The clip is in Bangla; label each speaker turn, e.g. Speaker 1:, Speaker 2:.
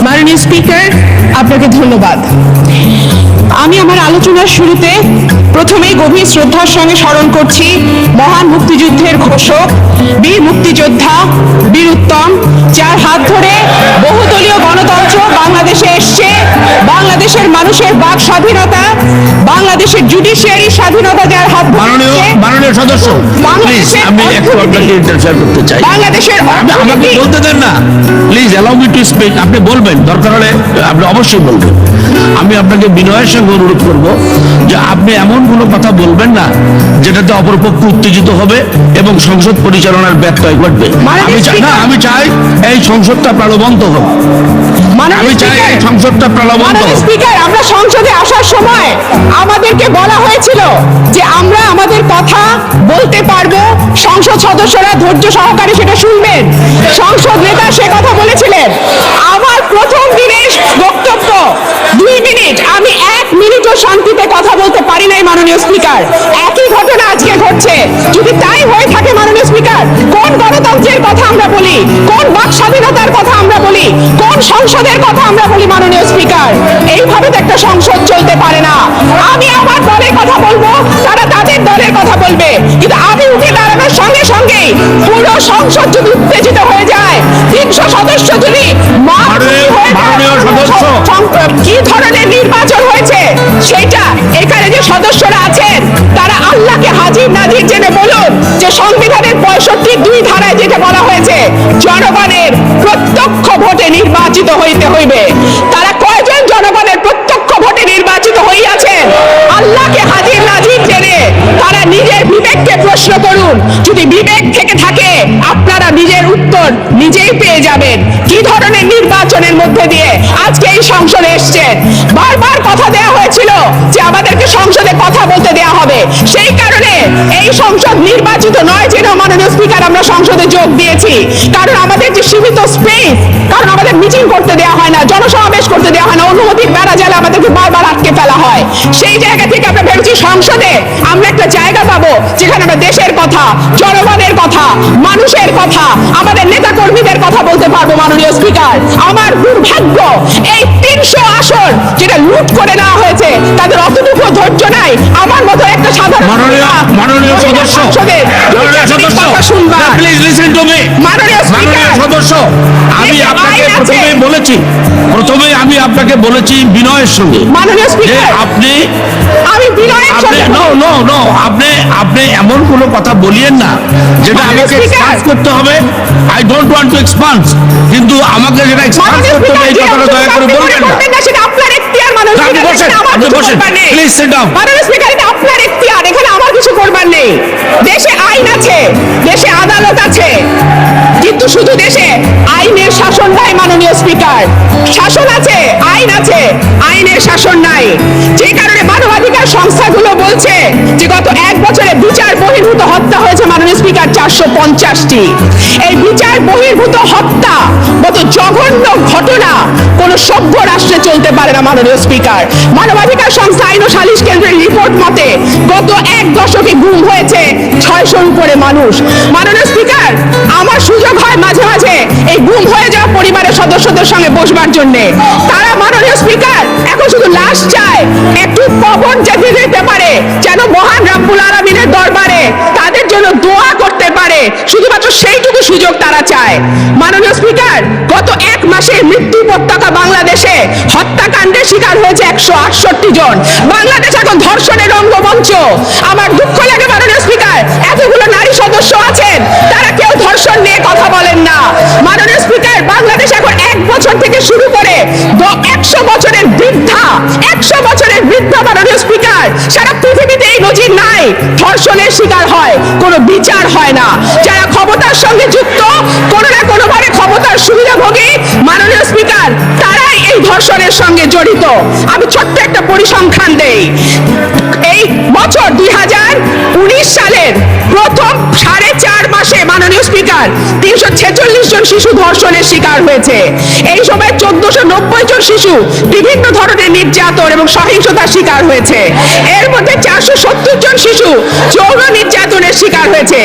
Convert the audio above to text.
Speaker 1: মাননীয় স্পিকার, আপনাকে ধন্যবাদ। আমি আমার আলোচনার শুরুতে প্রথমেই গভীর শ্রদ্ধার সঙ্গে স্মরণ করছি মহান মুক্তিযুদ্ধের ঘোষক, বীর মুক্তিযোদ্ধা বীর উত্তম, যার হাত ধরে বহুদলীয় গণতন্ত্র বাংলাদেশে এসছে, বাংলাদেশের মানুষের বাক স্বাধীনতা, বাংলাদেশের জুডিশিয়ারি স্বাধীনতা যার হাত ধরে।
Speaker 2: মাননীয় সদস্য, প্লিজ আমি একটু আপনাকে ইন্টারফেয়ার করতে চাই।
Speaker 1: বাংলাদেশের
Speaker 2: আমাকে বলতে দেন না, please allow me to speak. আপনি বলবেন, দরকার হলে আপনি অবশ্যই বলবেন। আমি আপনাকে বিনয়ের সঙ্গে অনুরোধ করব যে আপনি এমন কোনো কথা বলবেন না যেটাতে অপরপক্ষ উত্তেজিত হবে এবং সংসদ পরিচালনার ব্যত্যয় ঘটবে। আমি চাই এই সংসদটা প্রাণবন্ত হোক। আমি চাই এই সংসদটা প্রাণবন্ত হোক।
Speaker 1: স্পিকার, আমরা সংসদে আসার সময় আমাদেরকে বলা হয়েছিল যে আমরা আমাদের কথা বলতে পারবো, সংসদ সদস্যরা ধৈর্য সহকারে সেটা শুনবেন। সংসদ নেতা সে কথা বলেছিলেন। আমার প্রথম দিনের বক্তব্য 2 মিনিট, আমি 1 মিনিটও শান্তিতে কথা বলতে পারি নাই মাননীয় স্পিকার। একই ঘটনা আজকে ঘটছে। যদি তাই হয়ে থাকে মাননীয় স্পিকার, কোন গণতন্ত্রের কথা আমরা বলি, কোন বাক স্বাধীনতার কথা আমরা বলি, কোন সংসদের কথা আমরা বলি মাননীয় স্পিকার? এইভাবে তো একটা সংসদ চলতে পারে না। আমি আমার দলের কথা বলবো, তারা তাদের দলের কথা বলবে, কিন্তু আমি উঠে দাঁড়ানোর সঙ্গে সঙ্গেই পুরো সংসদ যদি উত্তেজিত হয়ে যায়, 300 সদস্য যদি কি ধরনের নির্বাচন হয়েছে সেটা এখানে যে সদস্যরা আছেন তারা আল্লাহকে হাজির নাজির জেনে বলুন যে সংবিধানের 65(2) ধারায় যেটা বলা হয়েছে জনগণের প্রত্যক্ষ ভোটে নির্বাচিত হইতে হইবে। তারা কয়জন জনগণের প্রত্যক্ষ ভোটে নির্বাচিত হইয়াছেন? আল্লাহকে হাজির নাজির জেনে তারা নিজের বিবেককে প্রশ্ন করুন। যদি বিবেক থেকে থাকে আপনারা নিজের উত্তর নিজেই পেয়ে যাবেন। কি ধরনের নির্বাচনের মধ্যে দিয়ে আজকে এই সংসদে এসছেন? বারবার কথা দেওয়া হয়েছিল যে আমাদেরকে সংসদে কথা বলতে দেওয়া হবে, সেই কারণে এই সংসদ নির্বাচিত নয় যেন মাননীয় স্পিকার আমরা সংসদে যোগ দিয়েছি। কারণ আমাদের যে সীমিত স্পেস, কারণ আমাদের মিটিং করতে দেওয়া হয় না, জনসমাবেশ করতে দেওয়া হয় না, অনুমতির বেড়া জালে আমাদেরকে বারবার আটকে ফেলা হয়। সেই জায়গা থেকে আমরা ভেবেছি সংসদে আমরা একটা জায়গা পাবো যেখানে আমরা দেশের কথা, জনগণের কথা, মানুষের কথা, আমাদের নেতা কর্মীদের কথা বলতে পারবো। মাননীয় স্পিকার, আমার দুর্ভাগ্য এই 300 আসন যেটা লুট করে নেওয়া হয়েছে তাদের অতটুকু ধৈর্য নাই আমার মতো একটা সাধারণ
Speaker 2: মাননীয় সদস্য, প্লিজ লিসেন টু মি। মাননীয় সদস্য, আমি আপনাকে প্রথমেই আমি আপনাকে বলেছি বিনয়ের সঙ্গে
Speaker 1: মাননীয় স্পিকার,
Speaker 2: আপনি আপনি এমন কোনো কথা বলিয়েন না যেটা আমাকে এক্সপান্স করতে হবে। I don't want to expanse, কিন্তু আমাকে যেটা এক্সপান্স করতে হবে এই কথাটা দয়া করে বলবেন না।
Speaker 1: সেটা আপনার এখতিয়ার মাননীয় স্পিকার,
Speaker 2: আপনি বসেন, প্লিজ সিট ডাউন।
Speaker 1: মাননীয় স্পিকার, এটা আপনার এখতিয়ার, এখানে আমার কিছু করবার নেই। দেশে আইন আছে, দেশে আদালত আছে, কিন্তু শুধু দেশে আইনের শাসন নাই মাননীয় স্পিকার। শাসন আছে, আইন আছে, আইনের শাসন নাই। যে কারণে মানবাধিকার সংস্থাগুলো বলছে যে গত 1 বছরে বিচার বহির্ভূত হত্যা হয়েছে মাননীয় স্পিকার 450টি। এই বিচার বহির্ভূত হত্যা গত জঘন্য ঘটনা কোন সভ্য রাষ্ট্রে চলতে পারে না মাননীয় স্পিকার। মানবাধিকার সংস্থা আইন ও সালিশ কেন্দ্রের রিপোর্ট মতে গত 1 দশকে গুম হয়েছে 600-র উপরে মানুষ। মাননীয় স্পিকার, আমার সুযোগ হয় মাঝে মাঝে এই গুম হয়ে যাওয়া পরিবারের সদস্যদের সঙ্গে বসবার জন্য। তারা মাননীয় স্পিকার এখন শুধু লাশ চায়, একটু কবর যেতে দিতে পারে, যেন মহান রব্বুল আলামিনের দরবারে তাদের জন্য দোয়া করতে পারে, শুধুমাত্র সেইটুকু সুযোগ তারা চায়। মাননীয় স্পিকার, গত 1 মাসে মৃত্যু উপত্যকা বাংলাদেশে হত্যাকাণ্ডের শিকার হয়েছে 168 জন। বাংলাদেশ এখন ধর্ষণের রঙ্গমঞ্চ। আমার দুঃখ লাগে মাননীয় স্পিকার, এতগুলো নারী সদস্য আছেন, তারা কেউ ধর্ষণ নিয়ে কথা বলেন না। মাননীয় স্পিকার, বাংলাদেশ এখন 1 বছর থেকে শুরু করে 100 বছরের বৃদ্ধা, 100 বছরের বৃদ্ধা মাননীয় স্পিকার, সারা পৃথিবীতে এই নজির নাই। ধর্ষণের শিকার হয়, কোনো বিচার হয় না। যারা ক্ষমতার সঙ্গে যুক্ত, কোনো না কোনোভাবে ক্ষমতার সুবিধাভোগী মাননীয় স্পিকার, তারাই এই ধর্ষণের সঙ্গে জড়িত। আমি ছোট্ট একটা পরিসংখ্যান দেই। এই বছর 2019 সালের প্রথম 4.5 মাসে মাননীয় স্পিকার 346 জন শিশু ধর্ষণের শিকার হয়েছে। এই সময় 1490 জন শিশু বিভিন্ন ধরনের নির্যাতন এবং সহিংসতার শিকার হয়েছে। এর মধ্যে 470 জন শিশু যৌন নির্যাতনের শিকার হয়েছে।